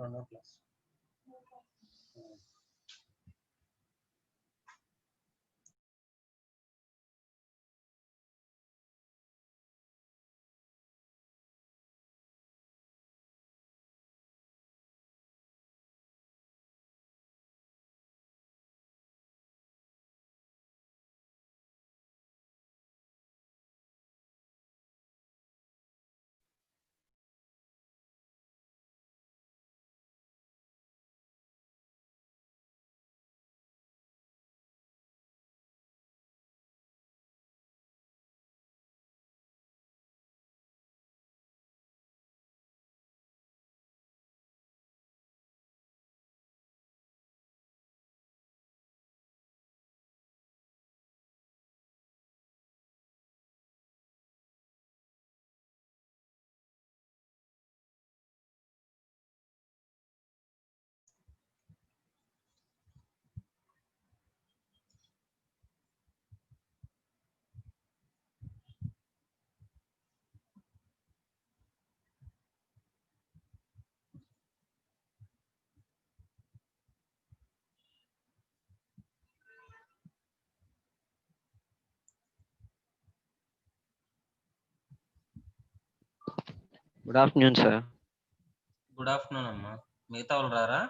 రెండో class. Good afternoon sir. Good afternoon అమ్మా. మిగతా వాళ్ళు రారా?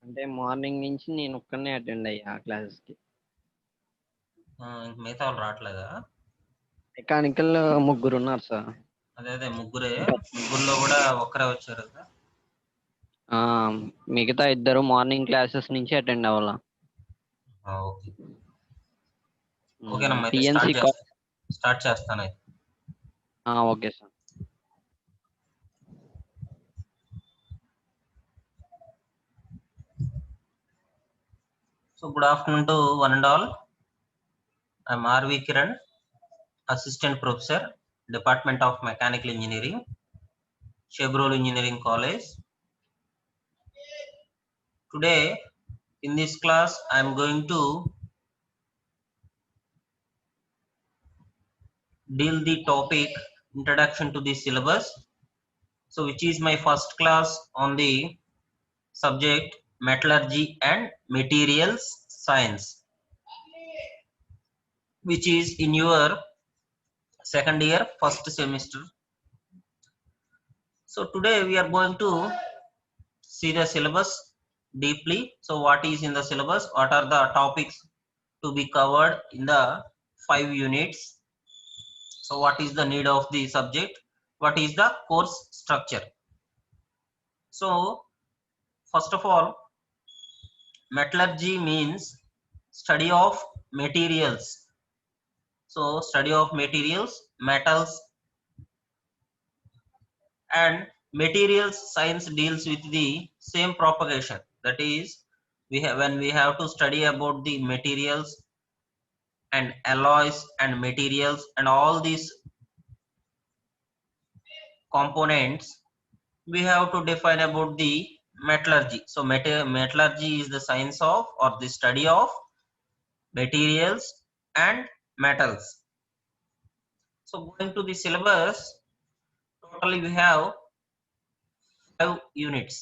అంటే మార్నింగ్ నుంచి నేను ఒక్కనే అటెండ్ అయ్యా క్లాసెస్కి. ఇంక మిగతా వాళ్ళు రావట్లేదా? మెకానికల్ ముగ్గురు ఉన్నారు సార్. అదే ముగ్గురే. ముగ్గురులో కూడా ఒక్కరే వచ్చారు కదా. మిగతా ఇద్దరు మార్నింగ్ క్లాసెస్ నుంచి అటెండ్ అవ్వాలా. ఓకే ఓకేనమ్మా, అయితే టిఎన్సి స్టార్ట్ చేస్తాను అయితే. Okay sir. So good afternoon to one and all. I am R.V. Kiran, Assistant Professor, Department of Mechanical Engineering, Chevrolet Engineering College. Today in this class I am going to deal the topic Introduction to the Syllabus. So which is my first class on the subject Metallurgy and Materials Science, which is in your second year first semester. So today we are going to see the syllabus deeply. So what is in the syllabus, what are the topics to be covered in the 5 units. So what is the need of the subject, what is the course structure. So first of all, metallurgy means study of materials. So study of materials, metals, and materials science deals with the same propagation. That is, when we have to study about the materials and alloys and materials and all these components, we have to define about the metallurgy. So metallurgy is the science of or the study of materials and metals. So going to the syllabus, totally we have 5 units.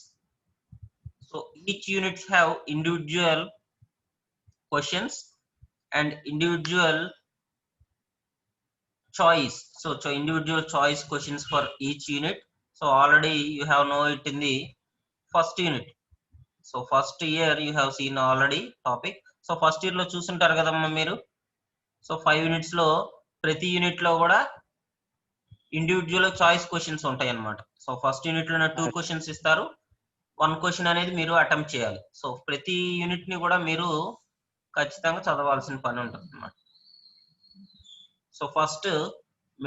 So each units have individual questions and individual choice. So individual choice questions for each unit. So already you have know it in the first unit. So first year you have seen already topic. So first year లో చూసుంటారు కదమ్మా మీరు. So 5 units లో ప్రతి unit లో కూడా individual choice questions ఉంటాయి అన్నమాట. సో ఫస్ట్ యూనిట్ లో 2 క్వశ్చన్స్ ఇస్తారు, 1 క్వశ్చన్ అనేది మీరు అటెంప్ట్ చేయాలి. సో ప్రతి యూనిట్ ని కూడా మీరు ఖచ్చితంగా చదవాల్సిన పని ఉంటుంది అన్నమాట. So first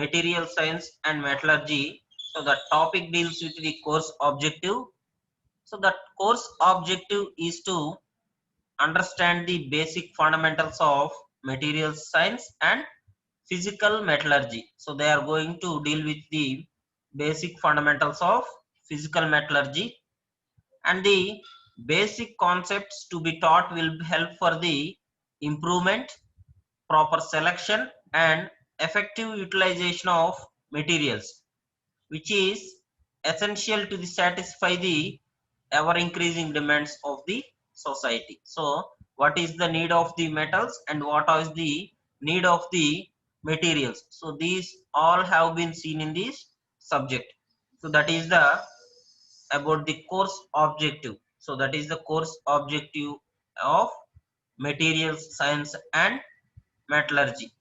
material science and metallurgy. So the topic deals with the course objective. So that course objective is to understand the basic fundamentals of material science and physical metallurgy. So they are going to deal with the basic fundamentals of physical metallurgy, and the basic concepts to be taught will help for the improvement, proper selection and effective utilization of materials, which is essential to satisfy the ever increasing demands of the society. So what is the need of the metals and what is the need of the materials? So these all have been seen in this subject. So that is the about the course objective. So that is the course objective of materials science and metallurgy.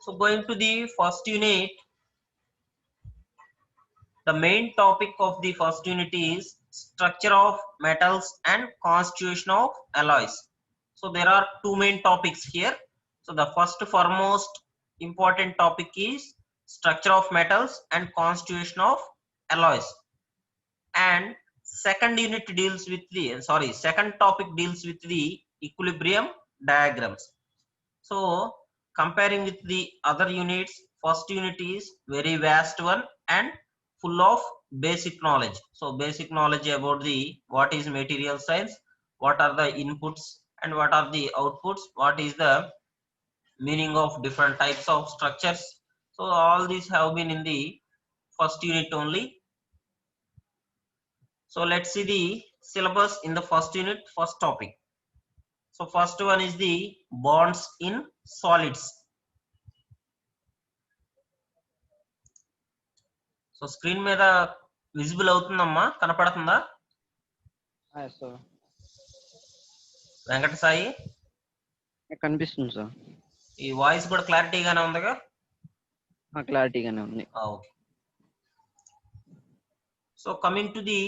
So going to the first unit, the main topic of the first unit is structure of metals and constitution of alloys. So there are two main topics here. So the first foremost important topic is structure of metals and constitution of alloys, and second unit deals with the second topic deals with the equilibrium diagrams. So comparing with the other units, first unit is very vast one and full of basic knowledge. So basic knowledge about the what is material science, what are the inputs and what are the outputs, what is the meaning of different types of structures. So all these have been in the first unit only. So let's see the syllabus in the first unit, first topic. So first one is the bonds in solids. So screen మీద visible అవుతుందమ్మా, కనపడుతుందా sir? Venkata Sai కనిపిస్తుంది sir. ఈ voice కూడా క్లారిటీగానే ఉందిగా? క్లారిటీగానే ఉంది. Okay. So coming to the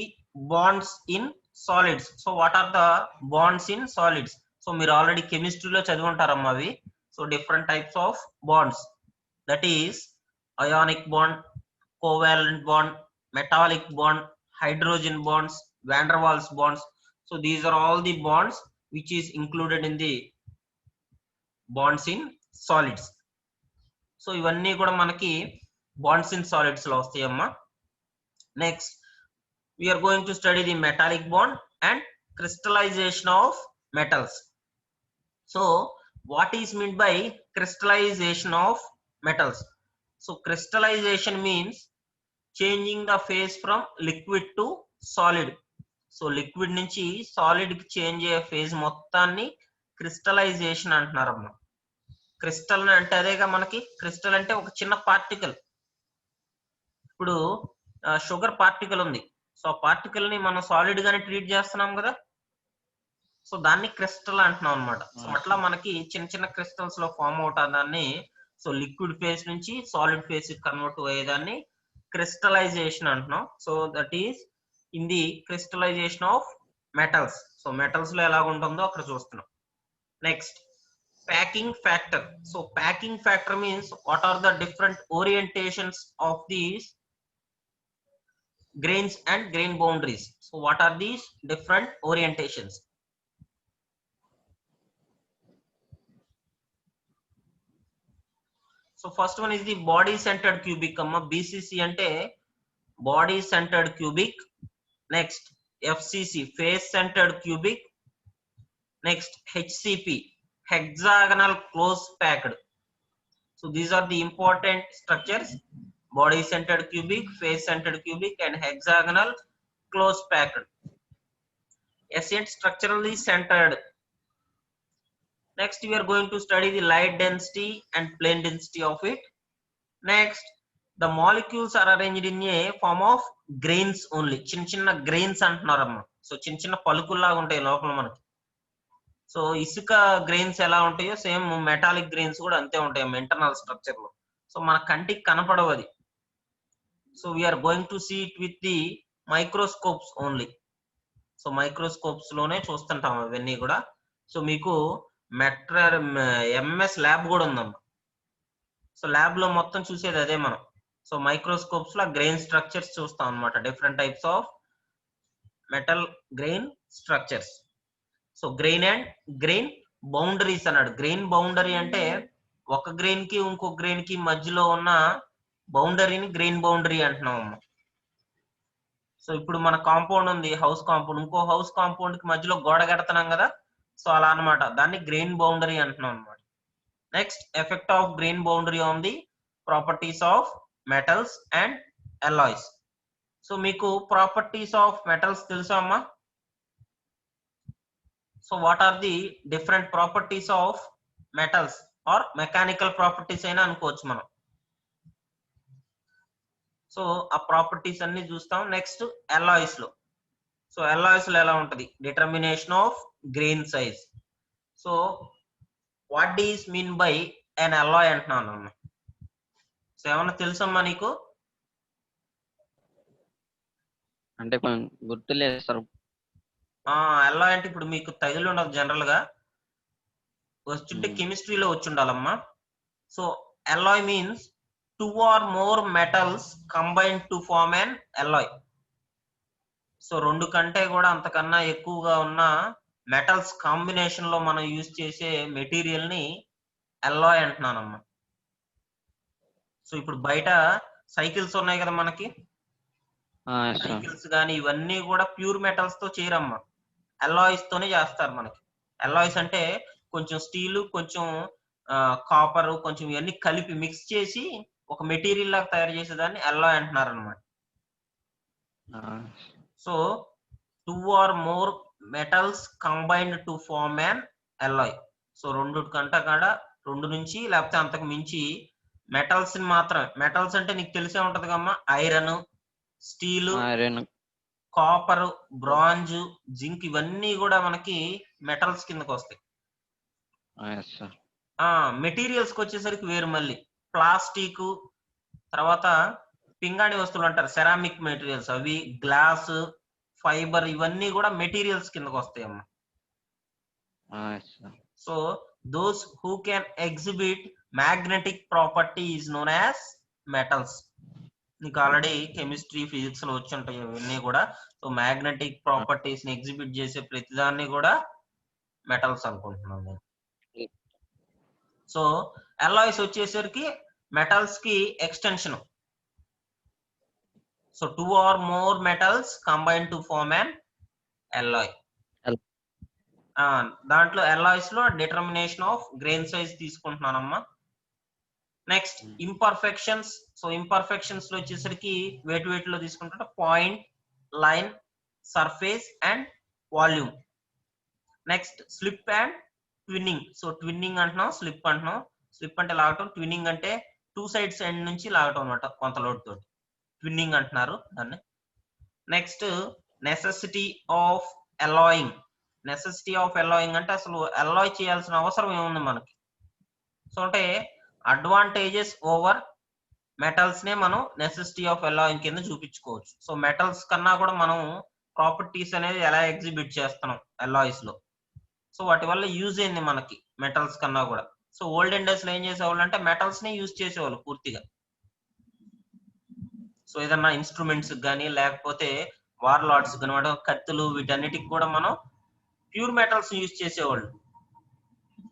bonds in solids. So what are the bonds in solids? So మీరు ఆల్రెడీ కెమిస్ట్రీలో చదివి ఉంటారమ్మా అవి. So different types of bonds, that is ionic bond, covalent bond, metallic bond, hydrogen bonds, van der Waals bonds. So these are all the bonds which is included in the bonds in solids. So ఇవన్నీ కూడా మనకి bonds in solids లో వస్తాయమ్మా. Next we are going to study the metallic bond and crystallization of metals. So what is meant by crystallization of metals? So crystallization means changing the phase from liquid to solid. So liquid నుంచి solid కి change అయ్యే phase మొత్తాన్ని crystallisation అంటున్నారమ్మా. Crystal అంటే అదేగా మనకి, crystal అంటే ఒక చిన్న పార్టికల్. ఇప్పుడు షుగర్ పార్టికల్ ఉంది, సో ఆ పార్టికల్ ని మనం సాలిడ్ గానే ట్రీట్ చేస్తున్నాం కదా, సో దాన్ని క్రిస్టల్ అంటున్నాం అనమాట. సో అట్లా మనకి చిన్న చిన్న క్రిస్టల్స్ లో ఫామ్ అవుతారు దాన్ని. సో లిక్విడ్ ఫేజ్ నుంచి సాలిడ్ ఫేజ్ కన్వర్ట్ అయ్యేదాన్ని క్రిస్టలైజేషన్ అంటున్నాం. So that is in the crystallization of metals. So metals లో ఎలా ఉంటుందో అక్కడ చూస్తున్నాం. Next packing factor. So packing factor means what are the different orientations of these grains and grain boundaries. So what are these different orientations? So first one is the body centered cubic amma. BCC ante body centered cubic. Next FCC face centered cubic. Next HCP hexagonal close packed. So these are the important structures: body centered cubic, face centered cubic and hexagonal close packed. Acid structurally centered. Next we are going to study the light density and plane density of it. Next the molecules are arranged in a form of grains only. చిన్న grains అంటున్నారమ్మా. So చిన్న పలుకుల్లాగా ఉంటాయి లోపల మనకి. So ఇసుక grains ఎలా ఉంటాయో same metallic grains కూడా అంతే ఉంటాయి ఇంటర్నల్ స్ట్రక్చర్ లో. సో మన కంటికి కనపడవు అది. So we are going to see it with the microscopes only. So microscopes లోనే చూస్తుంటాం అవన్నీ కూడా. సో మీకు ఎంఎస్ ల్యాబ్ కూడా ఉందమ్మా. సో ల్యాబ్ లో మొత్తం చూసేది అదే మనం. సో మైక్రోస్కోప్స్ లో గ్రెయిన్ స్ట్రక్చర్స్ చూస్తాం అనమాట, different types of metal grain structures. So grain and grain boundaries అన్నాడు. గ్రెయిన్ బౌండరీ అంటే ఒక గ్రెయిన్ కి ఇంకొక గ్రెయిన్ కి మధ్యలో ఉన్న బౌండరీని గ్రెయిన్ బౌండరీ అంటున్నాం అమ్మ. సో ఇప్పుడు మన కాంపౌండ్ ఉంది, హౌస్ కాంపౌండ్, ఇంకో హౌస్ కాంపౌండ్ కి మధ్యలో గోడ కడుతున్నాం కదా, సో అలా అనమాట, దాన్ని గ్రెయిన్ బౌండరీ అంటున్నాం అనమాట. Next effect of grain boundary on the properties of metals and alloys. So మీకు ప్రాపర్టీస్ ఆఫ్ మెటల్స్ తెలుసా అమ్మా? So what are the different properties of metals are mechanical properties అయినా అనుకోవచ్చు మనం. సో ఆ ప్రాపర్టీస్ అన్ని చూస్తాం. నెక్స్ట్ alloys లో. సో alloys లో ఎలా ఉంటది? Determination of grain size. So what is mean by an alloy అంటున్నాను అన్న. సో ఏమన్నా తెలుసమ్మా నీకు? అంటే కొంచెం గుర్తులేదు సార్. alloy అంటే ఇప్పుడు మీకు తగిలి ఉండదు జనరల్ గా, వచ్చుంటే కెమిస్ట్రీలో వచ్చి ఉండాలమ్మా. So alloy means 2 or more metals combined to form an alloy. So 2 కంటే కూడా అంతకన్నా ఎక్కువగా ఉన్న మెటల్స్ కాంబినేషన్ లో మనం యూజ్ చేసే మెటీరియల్ ని alloy అంటున్నానమ్మా. సో ఇప్పుడు బయట సైకిల్స్ ఉన్నాయి కదా మనకి, సైకిల్స్ కానీ ఇవన్నీ కూడా ప్యూర్ మెటల్స్ తో చేయరమ్మా, alloys తోనే చేస్తారు మనకి. alloys అంటే కొంచెం స్టీల్, కొంచెం కాపర్, కొంచెం ఇవన్నీ కలిపి మిక్స్ చేసి ఒక మెటీరియల్ లాగా తయారు చేసేదాన్ని alloy అంటున్నారు అనమాట. So 2 or more metals combined to form an alloy. So 2 కంటే కాడ 2 నుంచి లేకపోతే అంతకు మించి మెటల్స్ ని మాత్రమే, మెటల్స్ అంటే నీకు తెలిసే ఉంటది కమ్మా, iron, steel, copper, bronze, zinc, ఇవన్నీ కూడా మనకి మెటల్స్ కిందకి వస్తాయి. మెటీరియల్స్ కి వచ్చేసరికి వేరు, మళ్ళీ ప్లాస్టిక్, తర్వాత పింగాణి వస్తువులు అంటారు సెరామిక్ మెటీరియల్స్, అవి గ్లాస్, ఫైబర్, ఇవన్నీ కూడా మెటీరియల్స్ కిందకి వస్తాయి అమ్మా. So those who can exhibit magnetic property is known as metals. నీకు ఆల్రెడీ కెమిస్ట్రీ, ఫిజిక్స్ లో వచ్చి ఉంటాయి ఇవన్నీ కూడా. సో మ్యాగ్నెటిక్ ప్రాపర్టీస్ ని ఎగ్జిబిట్ చేసే ప్రతిదాన్ని కూడా మెటల్స్ అనుకుంటున్నాను నేను. సో alloys వచ్చేసరికి మెటల్స్ కి extension. So 2 or more metals combined to form an alloy. దాంట్లో alloys లో డిటర్మినేషన్ ఆఫ్ గ్రెయిన్ సైజ్ తీసుకుంటున్నానమ్మా. Next imperfections. సో ఇంపర్ఫెక్షన్స్ లో వచ్చేసరికి వేటిలో తీసుకుంటుంటే point, line, surface and volume. Next slip and twinning. So twinning అంటున్నాం, slip అంటున్నాం. Slip అంటే లాగటం, ట్విన్నింగ్ అంటే 2 sides ఎండ్ నుంచి లాగటం అనమాట కొంత లోడ్ తోటి, ట్విన్నింగ్ అంటున్నారు దాన్ని. Next necessity of alloying. Necessity of alloying అంటే అసలు alloy చేయాల్సిన అవసరం ఏముంది మనకి? సో అంటే అడ్వాంటేజెస్ ఓవర్ మెటల్స్ నే మనం నెసెసిటీ ఆఫ్ alloying కింద చూపించుకోవచ్చు. సో మెటల్స్ కన్నా కూడా మనం ప్రాపర్టీస్ అనేది ఎలా ఎగ్జిబిట్ చేస్తున్నాం alloys లో. సో వాటి వల్ల యూజ్ అయింది మనకి మెటల్స్ కన్నా కూడా. సో ఓల్డెన్ డేస్ లో ఏం చేసేవాళ్ళు అంటే మెటల్స్ ని యూజ్ చేసేవాళ్ళు పూర్తిగా. సో ఏదన్నా ఇన్స్ట్రుమెంట్స్ కానీ లేకపోతే వార్ లాడ్స్ కానీ, కత్తులు, వీటన్నిటికి కూడా మనం ప్యూర్ మెటల్స్ యూజ్ చేసేవాళ్ళు.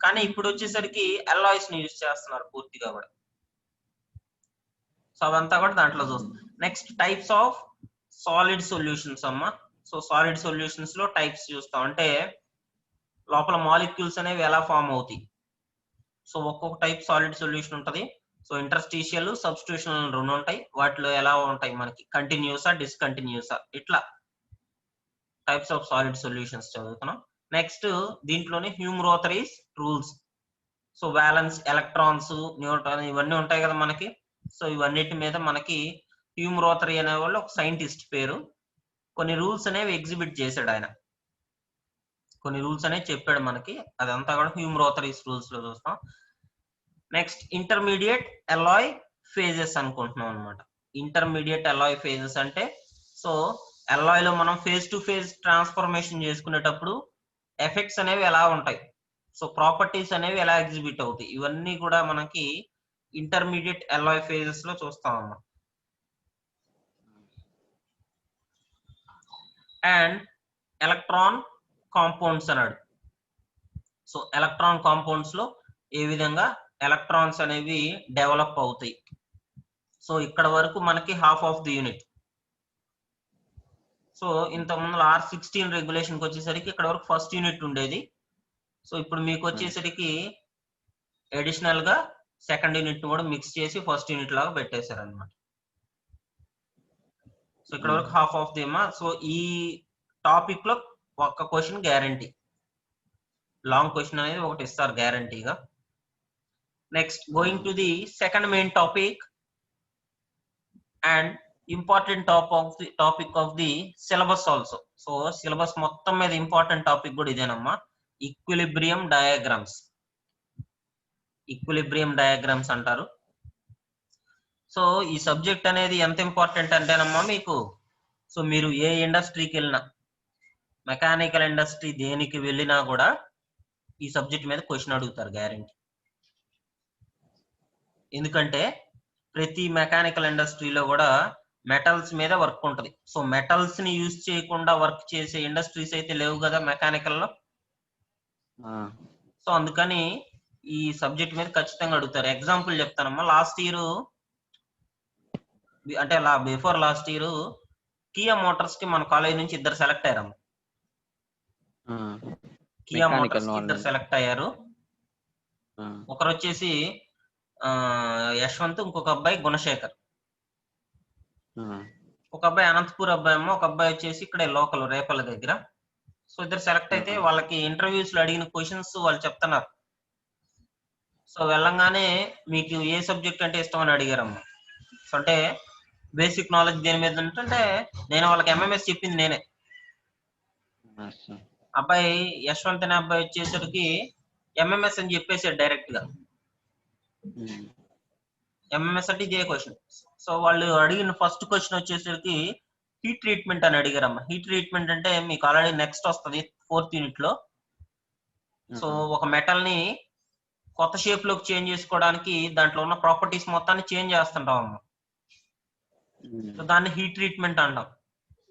కానీ ఇప్పుడు వచ్చేసరికి alloys ని యూజ్ చేస్తున్నారు పూర్తిగా కూడా. సో అదంతా కూడా దాంట్లో చూస్తాం. Next types of solid solutions అమ్మా. సో సాలిడ్ సొల్యూషన్స్ లో టైప్స్ చూస్తాం, అంటే లోపల మాలిక్యూల్స్ అనేవి ఎలా ఫామ్ అవుతాయి. సో ఒక్కొక్క టైప్ సాలిడ్ సొల్యూషన్ ఉంటది. సో ఇంటర్స్టీషియల్, సబ్స్టిట్యూషనల్ 2 ఉంటాయి. వాటిలో ఎలా ఉంటాయి మనకి, కంటిన్యూసా, డిస్కంటిన్యూసా, ఇట్లా టైప్స్ ఆఫ్ సాలిడ్ సొల్యూషన్స్ చదువుతున్నాం. నెక్స్ట్ దీంట్లోనే Hume Rothery's rules. So valence, electrons, neutron, ఇవన్నీ ఉంటాయి కదా మనకి. సో ఇవన్నిటి మీద మనకి హ్యూమరోథరీ అనే వాళ్ళు ఒక సైంటిస్ట్ పేరు, కొన్ని రూల్స్ అనేవి ఎగ్జిబిట్ చేశాడు ఆయన, కొన్ని రూల్స్ అనేవి చెప్పాడు మనకి. అదంతా కూడా హ్యూమరోథరీస్ రూల్స్ లో చూస్తాం. నెక్స్ట్ ఇంటర్మీడియట్ alloy ఫేజెస్ అనుకుంటున్నాం అనమాట. ఇంటర్మీడియట్ alloy ఫేజెస్ అంటే, సో alloy లో మనం ఫేజ్ టు ఫేజ్ ట్రాన్స్ఫర్మేషన్ చేసుకునేటప్పుడు ఎఫెక్ట్స్ అనేవి ఎలా ఉంటాయి, సో ప్రాపర్టీస్ అనేవి ఎలా ఎగ్జిబిట్ అవుతాయి, ఇవన్నీ కూడా మనకి ఇంటర్మీడియట్ alloy ఫేజెస్ లో చూస్తాం అన్నమాట. అండ్ ఎలక్ట్రాన్ కాంపౌండ్స్ అన్నాడు. సో ఎలక్ట్రాన్ కాంపౌండ్స్ లో ఏ విధంగా ఎలక్ట్రాన్స్ అనేవి డెవలప్ అవుతాయి. సో ఇక్కడ వరకు మనకి half of the unit. So ఇంత ముందు R16 రెగ్యులేషన్ కి వచ్చేసరికి ఇక్కడ వరకు ఫస్ట్ యూనిట్ ఉండేది. సో ఇప్పుడు మీకు వచ్చేసరికి అడిషనల్ గా సెకండ్ యూనిట్ కూడా మిక్స్ చేసి ఫస్ట్ యూనిట్ లాగా పెట్టేశారు అనమాట. సో ఇక్కడ వరకు హాఫ్ ఆఫ్ ది అమ్మా. సో ఈ టాపిక్ లో ఒక్క క్వశ్చన్ గ్యారంటీ, లాంగ్ క్వశ్చన్ అనేది ఒకటి ఇస్తారు గ్యారంటీగా. Next going to the second main topic and important topic of the syllabus also. So syllabus మొత్తం మీద ఇంపార్టెంట్ టాపిక్ కూడా ఇదేనమ్మా, ఈక్విలిబ్రియం డయాగ్రామ్స్. ఈక్విలిబ్రియం డయాగ్రామ్స్ అంటారు. సో ఈ సబ్జెక్ట్ అనేది ఎంత ఇంపార్టెంట్ అంటేనమ్మా మీకు, సో మీరు ఏ ఇండస్ట్రీకి వెళ్ళినా, మెకానికల్ ఇండస్ట్రీ దేనికి వెళ్ళినా కూడా ఈ సబ్జెక్ట్ మీద క్వశ్చన్ అడుగుతారు గ్యారంటీ. ఎందుకంటే ప్రతి మెకానికల్ ఇండస్ట్రీలో కూడా మెటల్స్ మీద వర్క్ ఉంటుంది. సో మెటల్స్ ని యూజ్ చేయకుండా వర్క్ చేసే ఇండస్ట్రీస్ అయితే లేవు కదా మెకానికల్ లో. సో అందుకని ఈ సబ్జెక్ట్ మీద ఖచ్చితంగా అడుగుతారు. ఎగ్జాంపుల్ చెప్తానమ్మా, లాస్ట్ ఇయర్ అంటే before last year Kia Motors కి మన కాలేజ్ నుంచి ఇద్దరు సెలెక్ట్ అయ్యారమ్మా. కియా మోటార్స్ కి ఇద్దరు సెలెక్ట్ అయ్యారు. ఒకరు వచ్చేసి యశ్వంత్, ఇంకొక అబ్బాయి గుణశేఖర్. ఒక అబ్బాయి అనంతపూర్ అబ్బాయి అమ్మ, ఒక అబ్బాయి వచ్చేసి ఇక్కడే లోకల్ రేపల దగ్గర. సో ఇద్దరు సెలెక్ట్ అయితే వాళ్ళకి ఇంటర్వ్యూస్ లో అడిగిన క్వశ్చన్స్ వాళ్ళు చెప్తున్నారు. సో వెళ్ళంగానే మీకు ఏ సబ్జెక్ట్ అంటే ఇష్టం అని అడిగారమ్మా. సో అంటే బేసిక్ నాలెడ్జ్ దేని మీద అంటే నేను వాళ్ళకి ఎంఎంఎస్ చెప్పింది నేనే. అబ్బాయి యశ్వంత్ అనే అబ్బాయి వచ్చేసరికి ఎంఎంఎస్ అని చెప్పేసాడు డైరెక్ట్ గా. ఎంఎంఎస్ అంటే ఇదే క్వశ్చన్. సో వాళ్ళు అడిగిన ఫస్ట్ క్వశ్చన్ వచ్చేసరికి హీట్ ట్రీట్మెంట్ అని అడిగారమ్మా. హీట్ ట్రీట్మెంట్ అంటే మీకు ఆల్రెడీ నెక్స్ట్ వస్తుంది 4th యూనిట్ లో. సో ఒక మెటల్ ని కొత్త షేప్ లోకి చేంజ్ చేసుకోవడానికి దాంట్లో ఉన్న ప్రాపర్టీస్ మొత్తాన్ని చేంజ్ చేస్తుంటాం అమ్మా. సో దాన్ని హీట్ ట్రీట్మెంట్ అంటాం.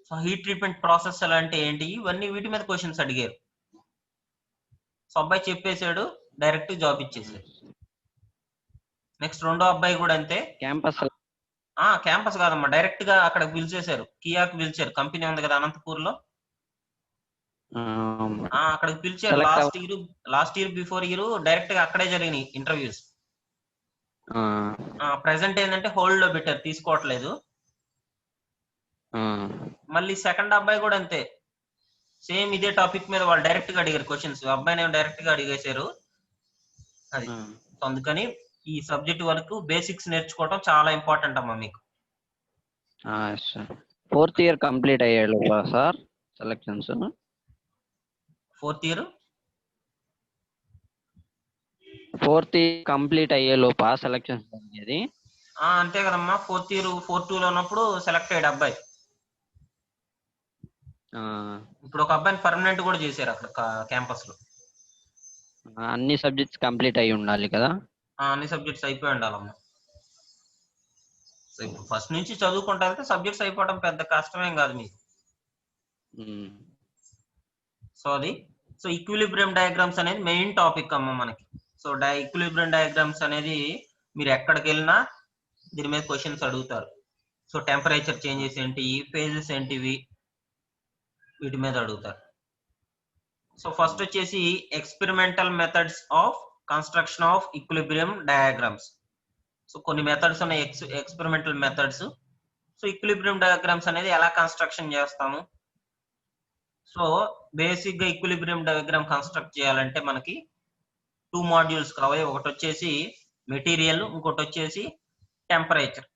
సో హీట్ ట్రీట్మెంట్ ప్రాసెస్ ఎలా అంటే ఏంటి, ఇవన్నీ వీటి మీద క్వశ్చన్స్ అడిగారు. సో అబ్బాయి చెప్పేశాడు, డైరెక్ట్ జాబ్ ఇచ్చేసాడు. నెక్స్ట్ రెండో అబ్బాయి కూడా అంతే. క్యాంపస్ కాదమ్మా, డైరెక్ట్ గా అక్కడ పిలిచేశారు, కియాకి పిలిచారు. కంపెనీ ఉంది కదా అనంతపూర్ లో, అక్కడికి పిలిచారు. Last year before year direct గా అక్కడే జరిగినాయి ఇంటర్వ్యూస్. ప్రెసెంట్ ఏంటంటే హోల్డ్ లో పెట్టారు, తీసుకోవట్లేదు. మళ్ళీ సెకండ్ అబ్బాయి కూడా అంతే, సేమ్ ఇదే టాపిక్ మీద వాళ్ళు డైరెక్ట్ గా అడిగారు క్వశ్చన్స్. అబ్బాయిని డైరెక్ట్ గా అడిగేశారు. అది అందుకని ఈ సబ్జెక్ట్ వరకు బేసిక్స్ నేర్చుకోవడం చాలా ఇంపార్టెంట్ అమ్మా మీకు. 4th ఇయర్ కంప్లీట్ అయ్యాడు sir selections. 4th year complete అయ్యే లోపా సెలక్షన్స్ అనేది. అంతే కదమ్మా, 4th ఇయర్ 4-2 లో ఉన్నప్పుడు సెలెక్ట్ అయ్యాడు అబ్బాయి. ఇప్పుడు ఒక అబ్బాయిని పర్మనెంట్ కూడా చేశారు అక్కడ క్యాంపస్ లో. అన్ని సబ్జెక్ట్స్ కంప్లీట్ అయ్యి ఉండాలి కదా. అన్ని సబ్జెక్ట్స్ అయిపోయి ఉండాలమ్మా. సో ఇప్పుడు ఫస్ట్ నుంచి చదువుకుంటే సబ్జెక్ట్స్ అయిపోవడం పెద్ద కష్టమేం కాదు మీకు. సో అది సో ఈక్విలిబ్రియం డయాగ్రామ్స్ అనేది మెయిన్ టాపిక్ అమ్మ మనకి. సో ఈక్విలిబ్రియం డయాగ్రామ్స్ అనేది మీరు ఎక్కడికి వెళ్ళినా దీని మీద క్వశ్చన్స్ అడుగుతారు. సో టెంపరేచర్ చేంజెస్ ఏంటి, ఫేజెస్ ఏంటివి, వీటి మీద అడుగుతారు. సో ఫస్ట్ వచ్చేసి experimental methods of construction of equilibrium diagrams. So కొన్ని మెథడ్స్ ఉన్నాయి, experimental methods. So equilibrium diagrams అనేది ఎలా కన్స్ట్రక్షన్ చేస్తాము. సో బేసిక్ గా ఈక్విలిబ్రియం డయాగ్రామ్ కన్స్ట్రక్ట్ చేయాలంటే మనకి 2 మాడ్యూల్స్ కావాలి. ఒకటి వచ్చేసి మెటీరియల్, ఇంకోటి వచ్చేసి టెంపరేచర్.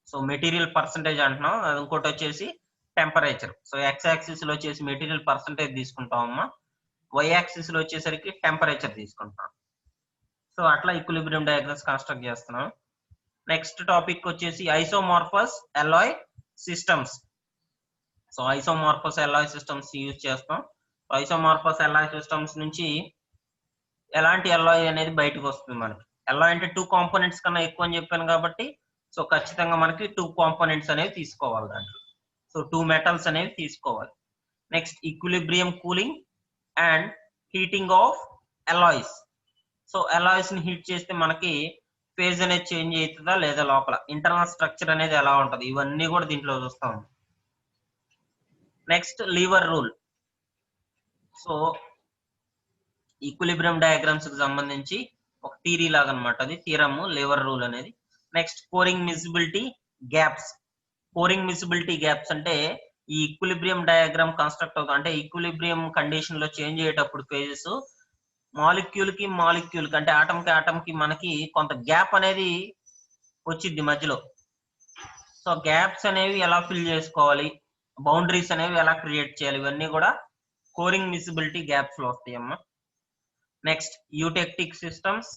సో మెటీరియల్ పర్సంటేజ్ అంటున్నాం, ఇంకోటి వచ్చేసి టెంపరేచర్. సో ఎక్స్ యాక్సిస్ లో వచ్చేసి మెటీరియల్ పర్సంటేజ్ తీసుకుంటాం అమ్మా, వై యాక్సిస్ లో వచ్చేసరికి టెంపరేచర్ తీసుకుంటాం. సో అట్లా ఈక్విలిబ్రియం డయాగ్రామ్స్ కన్స్ట్రక్ట్ చేస్తున్నాం. నెక్స్ట్ టాపిక్ వచ్చేసి isomorphous alloy systems. So isomorphous alloy systems use చేస్తాం. ఐసోమార్ఫస్ అలాయ్ సిస్టమ్స్ నుంచి ఎలాంటి అలాయ్ అనేది బయటకు వస్తుంది మనకి. అలాయ్ అంటే 2 కాంపోనెంట్స్ కన్నా ఎక్కువ అని చెప్పాను కాబట్టి, సో ఖచ్చితంగా మనకి 2 కాంపోనెంట్స్ అనేవి తీసుకోవాలి దాంట్లో. సో 2 మెటల్స్ అనేవి తీసుకోవాలి. Next equilibrium cooling and heating of alloys. So alloys ని హీట్ చేస్తే మనకి ఫేజ్ అనేది చేంజ్ అవుతుందా లేదా, లోపల ఇంటర్నల్ స్ట్రక్చర్ అనేది ఎలా ఉంటది, ఇవన్నీ కూడా దీంట్లో చూస్తాం. Next lever rule. So equilibrium diagrams కి సంబంధించి ఒక థియరీ లాగా అనమాట, అది థియరమ్ లీవర్ రూల్ అనేది. Next coring miscibility gaps. Coring miscibility gaps అంటే ఈ ఈక్విలిబ్రియం డయాగ్రామ్ కన్స్ట్రక్ట్ అవుతుంది, అంటే ఈక్విలిబ్రియం కండిషన్ లో చేంజ్ అయ్యేటప్పుడు ఫేజెస్ మాలిక్యూల్ కి అంటే ఆటమ్ కి మనకి కొంత గ్యాప్ అనేది వచ్చింది మధ్యలో. సో గ్యాప్స్ అనేవి ఎలా ఫిల్ చేసుకోవాలి, బౌండరీస్ అనేవి ఎలా క్రియేట్ చేయాలి, ఇవన్నీ కూడా కోరింగ్ మిసిబిలిటీ గ్యాప్స్ లో వస్తాయమ్మా. Next eutectic systems.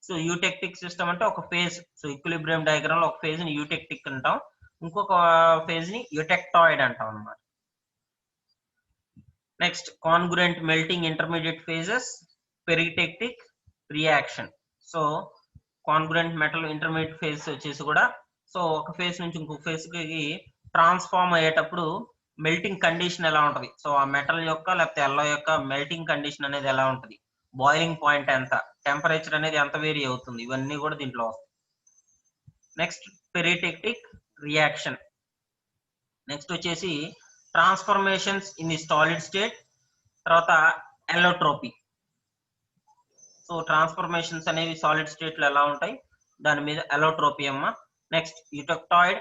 So eutectic system అంటే ఒక ఫేజ్, సో ఈక్విలిబ్రియం డయాగ్రామ్ లో ఒక ఫేజ్ ని యూటెక్టిక్ అంటాం, ఇంకొక ఫేజ్ ని యూటెక్టాయిడ్ అంటాం అన్నమాట. Next congruent melting intermediate phases, peritectic reaction. So congruent metal intermediate phase వచ్చేసి కూడా, సో ఒక ఫేజ్ నుంచి ఇంకొక ఫేజ్ కి ట్రాన్స్ఫార్మ్ అయ్యేటప్పుడు మెల్టింగ్ కండిషన్ ఎలా ఉంటది, సో ఆ మెటల్ యొక్క లేకపోతే ఎల్లో యొక్క మెల్టింగ్ కండిషన్ అనేది ఎలా ఉంటది, బాయిలింగ్ పాయింట్ ఎంత, టెంపరేచర్ అనేది ఎంత వేరీ అవుతుంది, ఇవన్నీ కూడా దీంట్లో వస్తాయి. Next peritectic reaction. నెక్స్ట్ వచ్చేసి transformations in the solid state, తర్వాత ఎలోట్రోపీ. సో ట్రాన్స్ఫర్మేషన్స్ అనేవి సాలిడ్ స్టేట్ లో ఎలా ఉంటాయి, దాని మీద ఎలోట్రోపీ అమ్మ. Next eutectoid,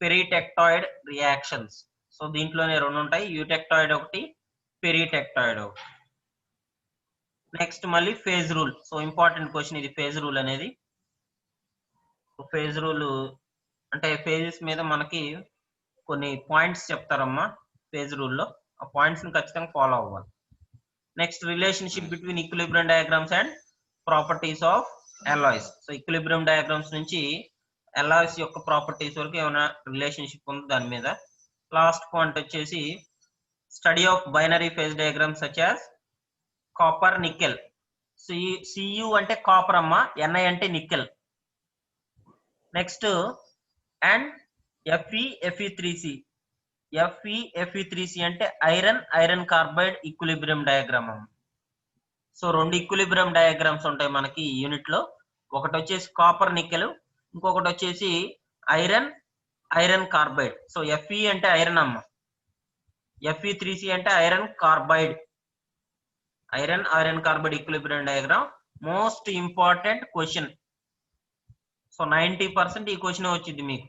peritectoid reactions. So దీంట్లోనే రెండు ఉంటాయి, యూటెక్టాయిడ్ ఒకటి, పెరిటెక్టాయిడ్ ఒకటి. నెక్స్ట్ మళ్ళీ phase rule. So important question ఇది, ఫేజ్ రూల్ అనేది. ఫేజ్ రూల్ అంటే ఫేజెస్ మీద మనకి కొన్ని పాయింట్స్ చెప్తారమ్మా ఫేజ్ రూల్లో, ఆ పాయింట్స్ ని ఖచ్చితంగా ఫాలో అవ్వాలి. Next relationship between equilibrium diagrams and properties of alloys. So equilibrium diagrams నుంచి అలాయ్స్ యొక్క ప్రాపర్టీస్ వరకు ఏమైనా రిలేషన్షిప్ ఉంది దాని మీద. లాస్ట్ పాయింట్ వచ్చేసి study of binary phase diagrams such as copper nickel. CU అంటే కాపర్ అమ్మ, ఎన్ఐ అంటే nickel. Next and FeFe3C. FeFe3C అంటే ఐరన్ కార్బైడ్ ఈక్విలిబ్రియం డయాగ్రామ్ అమ్మ. సో రెండు ఈక్విలిబ్రియం డయాగ్రామ్స్ ఉంటాయి మనకి ఈ యూనిట్ లో, ఒకటి వచ్చేసి కాపర్ నికెల్, ఇంకొకటి వచ్చేసి ఐరన్ కార్బైడ్. సో Fe అంటే ఐరన్ అమ్మ, Fe3C అంటే iron carbide equilibrium diagram. Most important question. So 90% ఈ క్వశ్చన్ వచ్చింది మీకు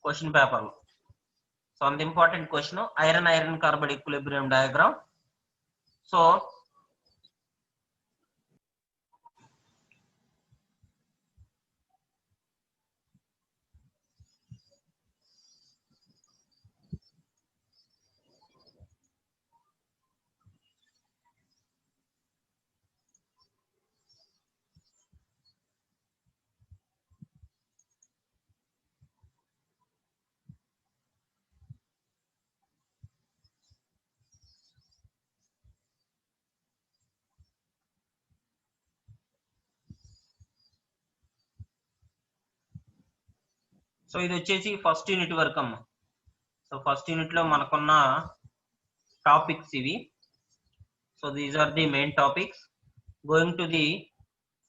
క్వశ్చన్ పేపర్ లో. సో అంత important question iron carbide equilibrium diagram. So ఇది వచ్చేసి ఫస్ట్ యూనిట్ వరకు అమ్మ. సో ఫస్ట్ యూనిట్ లో మనకున్న టాపిక్స్ ఇవి. So these are the main topics. Going to the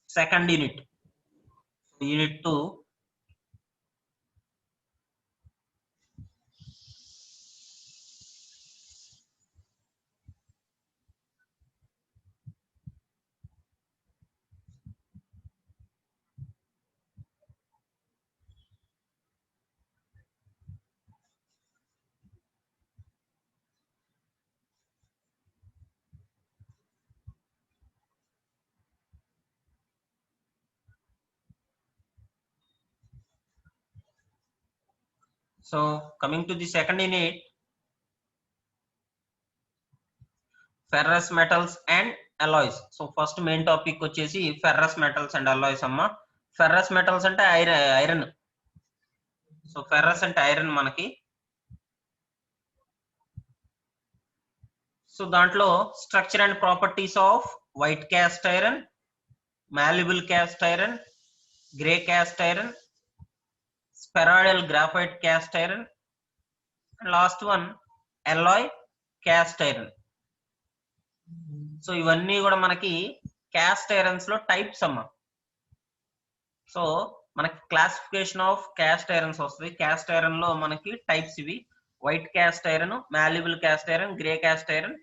second unit, unit 2. So coming to the second unit, ferrous metals and alloys. So first main topic వచ్చేసి ferrous metals and alloys అమ్మ. ferrous metals అంటే iron. So ferrous అంటే iron మనకి. So దాంట్లో structure and properties off white cast iron, malleable cast iron, grey cast iron, spheroidal graphite cast iron, and last one alloy cast iron. So ఇవన్నీ కూడా మనకి cast irons లో types అమ్మ. So మనకి classification of cast irons వస్తుంది. Cast iron లో మనకి types ఇవి: white cast iron, malleable cast iron, grey cast iron,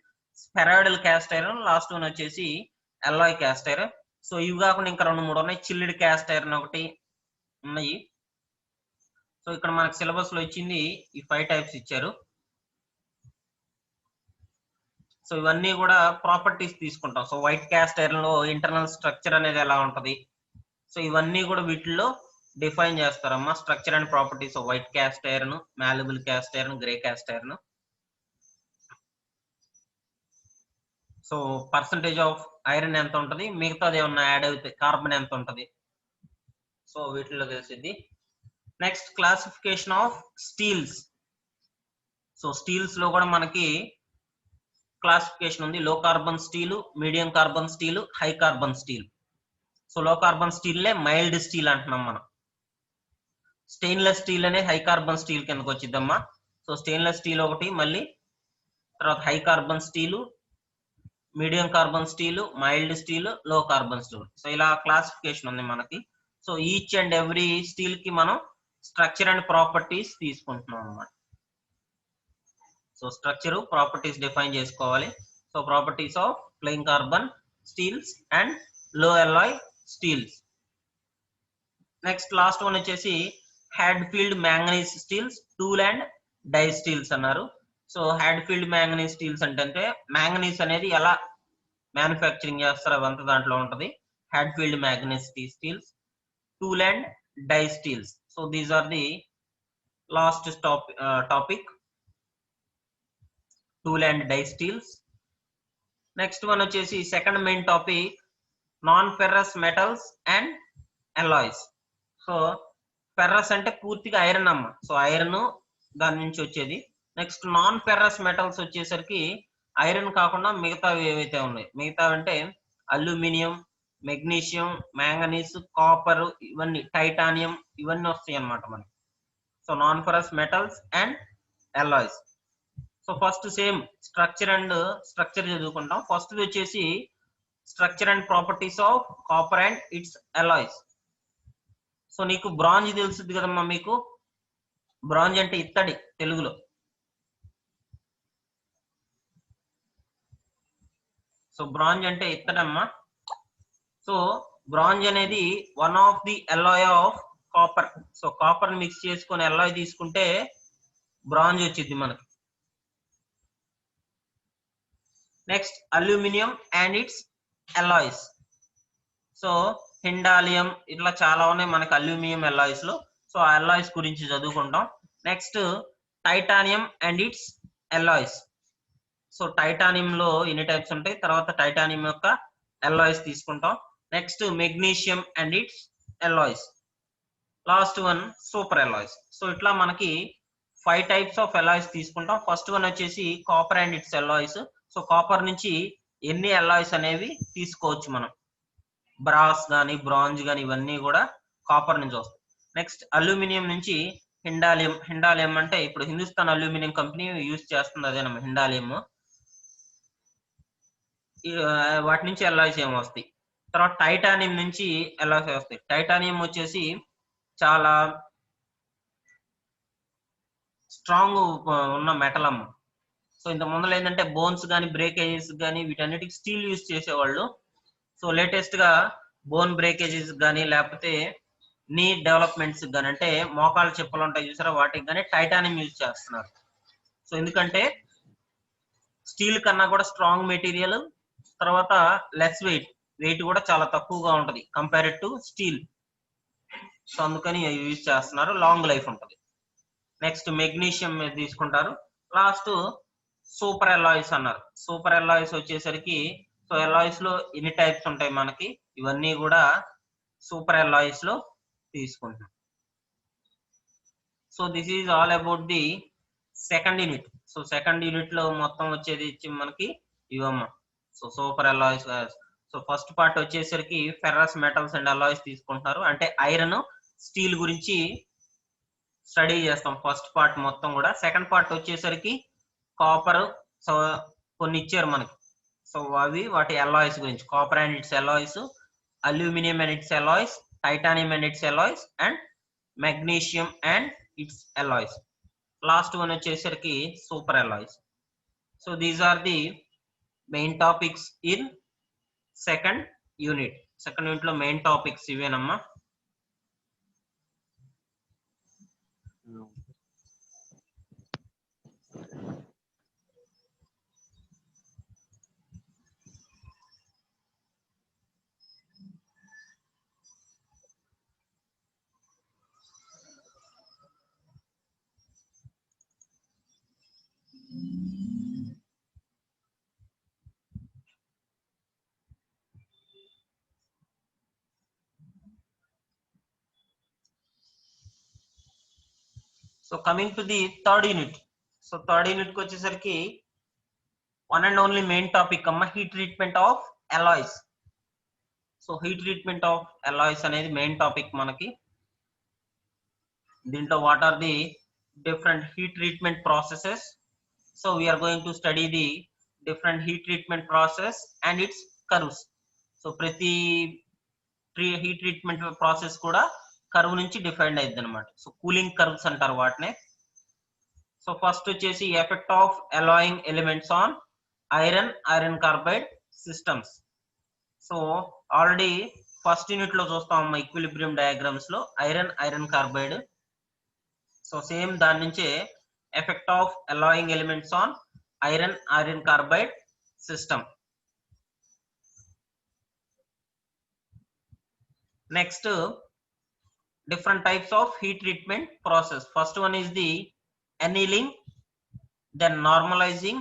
spheroidal cast iron, last one వచ్చేసి alloy cast iron. సో ఇవి కాకుండా ఇంకా 2-3 ఉన్నాయి. చిల్డ్ క్యాస్ట్ ఐరన్ ఒకటి ఉన్నాయి. సో ఇక్కడ మనకి సిలబస్ లో ఇచ్చింది ఈ 5 టైప్స్ ఇచ్చారు. సో ఇవన్నీ కూడా ప్రాపర్టీస్ తీసుకుంటాం. సో వైట్ క్యాస్ట్ ఐరన్ లో ఇంటర్నల్ స్ట్రక్చర్ అనేది ఎలా ఉంటది, సో ఇవన్నీ కూడా వీటిల్లో డిఫైన్ చేస్తారమ్మా. Structure and properties off white cast iron, malleable cast iron, grey cast iron. So percentage of iron ఎంత ఉంటది, మిగతాది ఏమన్నా యాడ్ అయితే కార్బన్ ఎంత ఉంటది, సో వీటిలో తెలిసింది. Next classification of steels. So steels లో కూడా మనకి క్లాసిఫికేషన్ ఉంది. Low carbon steel, medium carbon steel, high carbon steel. So low carbon steel mild steel అంటున్నాం మనం. స్టెయిన్లెస్ స్టీల్ అనే హై కార్బన్ స్టీల్ కిందకి వచ్చిద్దమ్మా. సో స్టెయిన్లెస్ స్టీల్ ఒకటి, మళ్ళీ తర్వాత high carbon steel, medium carbon steel, mild steel, low carbon steel. So ఇలా classification ఉంది మనకి. So each and every steel కి మనం స్ట్రక్చర్ అండ్ ప్రాపర్టీస్ తీసుకుంటున్నాం అన్నమాట. సో స్ట్రక్చర్, ప్రాపర్టీస్ డిఫైన్ చేసుకోవాలి. So properties of plain carbon steels and low alloy steels. Next last one వచ్చేసి Hadfield manganese steels, tool and die steels అన్నారు. So Hadfield manganese steels అంటే manganese అనేది ఎలా manufacturing చేస్తారు అవంతా దాంట్లో ఉంటది. Hadfield manganese steels, tool and die steels. So these are the last topic, tool and die steels. Next one వచ్చేసి second main topic, non ferrous metals and alloys. So ferrous అంటే పూర్తిగా iron అమ్మ. So iron దాని నుంచి వచ్చేది. Next non ferrous metals వచ్చేసరికి iron కాకుండా మిగతావి ఏవైతే ఉన్నాయి, మిగతావి అంటే అల్యూమినియం, మెగ్నీషియం, మ్యాంగనీస్, కాపర్, ఇవన్నీ టైటానియం, ఇవన్నీ వస్తాయి అన్నమాట మనకి. So non ferrous metals and alloys. So first same structure చదువుకుంటాం. ఫస్ట్ వచ్చేసి structure and properties of copper and its alloys. So నీకు బ్రాంజ్ తెలుస్తుంది కదమ్మా మీకు. బ్రాంజ్ అంటే ఇత్తడి తెలుగులో. సో బ్రాంజ్ అంటే ఇత్తడమ్మా. సో బ్రాంజ్ అనేది one of the alloy of copper. So copper mix చేసుకొని అలాయ్ తీసుకుంటే బ్రాంజ్ వచ్చింది మనకి. Next aluminium and its alloys. So Hindalium, ఇట్లా చాలా ఉన్నాయి మనకి అల్యూమినియం అలాయ్స్ లో. సో ఆ అలాయ్స్ గురించి చదువుకుంటాం. Next titanium and its alloys. So titanium లో ఎన్ని టైప్స్ ఉంటాయి, తర్వాత టైటానియం యొక్క అలాయ్స్ తీసుకుంటాం. Next magnesium and its alloys. Last one super alloys. So ఇట్లా మనకి 5 టైప్స్ ఆఫ్ అలాయ్స్ తీసుకుంటాం. ఫస్ట్ వన్ వచ్చేసి copper and its alloys. So copper నుంచి ఎన్ని అలాయ్స్ అనేవి తీసుకోవచ్చు మనం, బ్రాస్ గానీ బ్రాంజ్ గానీ ఇవన్నీ కూడా కాపర్ నుంచి వస్తాయి. నెక్స్ట్ అల్యూమినియం నుంచి హిండాలియం. హిండాలియం అంటే ఇప్పుడు హిందుస్థాన్ అల్యూమినియం కంపెనీ యూజ్ చేస్తుంది, అదేనమ్మా హిండాలియం. వాటి నుంచి అలాయ్స్ ఏమి వస్తాయి. తర్వాత టైటానియం నుంచి అలాయ్స్ వస్తాయి. టైటానియం వచ్చేసి చాలా స్ట్రాంగ్ ఉన్న మెటల్ అమ్మ. సో ఇంత ముందర ఏంటంటే బోన్స్ కానీ బ్రేకేజెస్ కానీ వీటన్నిటికి స్టీల్ యూజ్ చేసేవాళ్ళు. సో లేటెస్ట్ గా బోన్ బ్రేకేజెస్ కానీ లేకపోతే నీ డెవలప్మెంట్స్ కానీ, అంటే మోకాళ్ళ చెప్పులు ఉంటాయి చూసారా, వాటికి కానీ టైటానియం యూజ్ చేస్తున్నారు. సో ఎందుకంటే స్టీల్ కన్నా కూడా స్ట్రాంగ్ మెటీరియల్, తర్వాత లెస్ వెయిట్ కూడా చాలా తక్కువగా ఉంటది కంపేర్డ్ టు స్టీల్. సో అందుకని యూజ్ చేస్తున్నారు, లాంగ్ లైఫ్ ఉంటది. నెక్స్ట్ మెగ్నీషియం తీసుకుంటారు. లాస్ట్ సూపర్ అలాయ్స్ అన్నారు. సూపర్ అలాయ్స్ వచ్చేసరికి సో అలాయ్స్ లో ఎన్ని టైప్స్ ఉంటాయి మనకి, ఇవన్నీ కూడా సూపర్ అలాయ్స్ లో తీసుకుంటాం. So this is all about the second unit. So second unit లో మొత్తం వచ్చేది మనకి ఇవమ్మ. So super alloys. So first part వచ్చేసరికి ఫెర్రస్ మెటల్స్ అండ్ అలాయ్స్ తీసుకుంటున్నారు, అంటే ఐరన్ స్టీల్ గురించి స్టడీ చేస్తాం ఫస్ట్ పార్ట్ మొత్తం కూడా. సెకండ్ పార్ట్ వచ్చేసరికి కాపర్, సో కొన్ని ఇచ్చారు మనకి. సో అవి వాటి అలాయ్స్ గురించి, copper and its alloys, aluminium and its alloys, titanium and its alloys, and magnesium and its alloys. Last one వచ్చేసరికి super alloys. So these are the main topics in second unit. Second unit లో main topics ఇవేనమ్మా. So coming to the third unit. So third unit కి వచ్చేసరికి one and only main topic అమ్మ heat treatment of alloys. So heat treatment of alloys అనేది main topic మనకి. దీంట్లో what are the different heat treatment processes. So we are going to study the different heat treatment process and its curves. So ప్రతి heat treatment process కూడా curve నుంచి define అయ్యింది అనమాట. So cooling curves అంటారు వాటినే. So first వచ్చేసి effect of alloying elements on iron carbide systems. So already first unit లో చూస్తాం ఈక్విలిబ్రియం డయాగ్రామ్స్ లో ఐరన్ కార్బైడ్. సో సేమ్ దాని నుంచే effect of alloying elements on iron carbide system. Next different types of heat treatment process. First one is the annealing, then normalizing,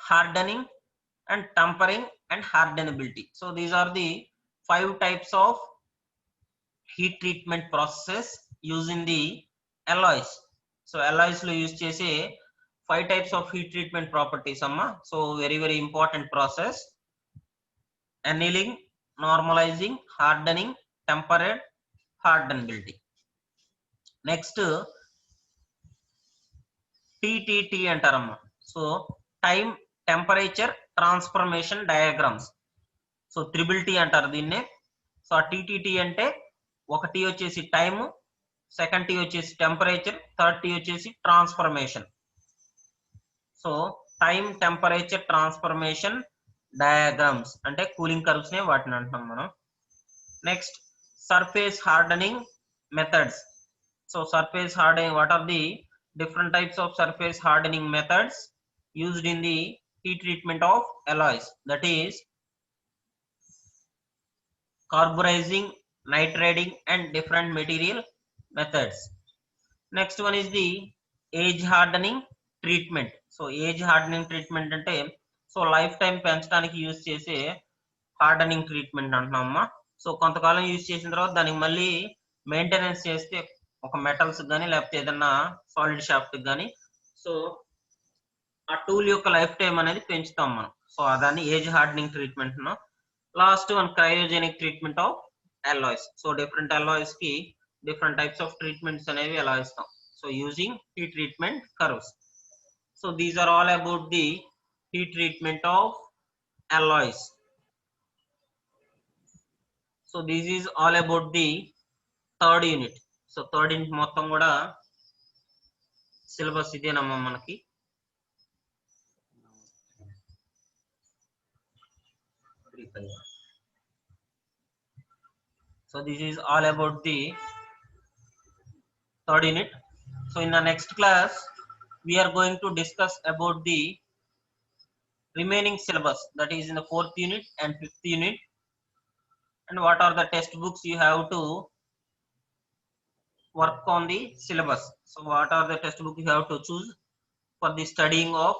hardening and tempering and hardenability. So these are the 5 types of heat treatment processes used in the alloys. So alloys lo use chese 5 types of heat treatment properties amma. So very important process: annealing, normalizing, hardening, tempered, hardenability. Next TTT అంటారమ్మా. So time temperature transformation diagrams. So triple T అంటారు దీన్నే. So ఆ TTT అంటే ఒక T వచ్చేసి time, second T వచ్చేసి temperature, third T వచ్చేసి transformation. So time temperature transformation diagrams అంటే కూలింగ్ కర్వ్స్ నే వాటిని అంటున్నాం మనం. Next surface hardening methods. So surface hardening, what are the different types of surface hardening methods used in the heat treatment of alloys? That is carburizing, nitriding and different material methods. Next one is the age hardening treatment. So age hardening treatment అంటే so life time పెంచడానికి use చేసే hardening treatment అంటున్నామమ్మా. So కొంతకాలం use చేసిన తర్వాత దానికి మళ్ళీ maintenance చేస్తే ఒక మెటల్స్ కానీ లేకపోతే ఏదన్నా సాలిడ్ షాఫ్ట్ కానీ సో ఆ టూల్ యొక్క లైఫ్ టైం అనేది పెంచుతాం మనం. సో దాన్ని age hardening treatment. Last one cryogenic treatment of alloys. So different alloys కి డిఫరెంట్ టైప్స్ ఆఫ్ ట్రీట్మెంట్స్ అనేవి ఎలా ఇస్తాం. So using heat treatment curves. So these are all about the heat treatment of alloys. So this is all about the third unit. So third unit మొత్తం కూడా syllabus ఇదేనమ్మా మనకి. So this is all about the third unit. So in the next class we are going to discuss about the remaining syllabus, that is in the 4th unit and 5th unit, and what are the textbooks you have to work on the syllabus. So what are the textbooks you have to choose for the studying of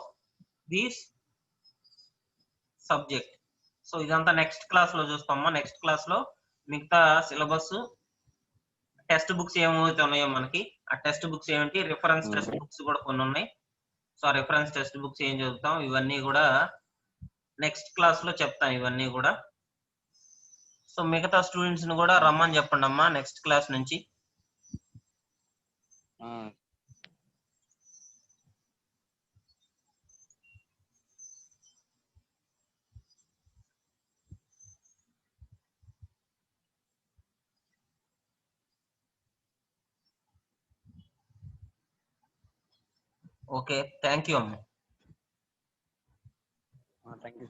this subject. So ఇదంతా next class లో చూస్తామా. Next class లో మిగతా syllabus, text books ఏమైతే ఉన్నాయో మనకి ఆ text books ఏమిటి, reference text books కూడా కొన్ని ఉన్నాయి. సో ఆ రిఫరెన్స్ టెక్స్ట్ బుక్స్ ఏం చదువుతాం ఇవన్నీ కూడా నెక్స్ట్ క్లాస్ లో చెప్తాను ఇవన్నీ కూడా. సో మిగతా స్టూడెంట్స్ ని కూడా రమ్మని చెప్పండి అమ్మా నెక్స్ట్ క్లాస్ నుంచి. ఓకే, థ్యాంక్ యూ అమ్మా. Thank you.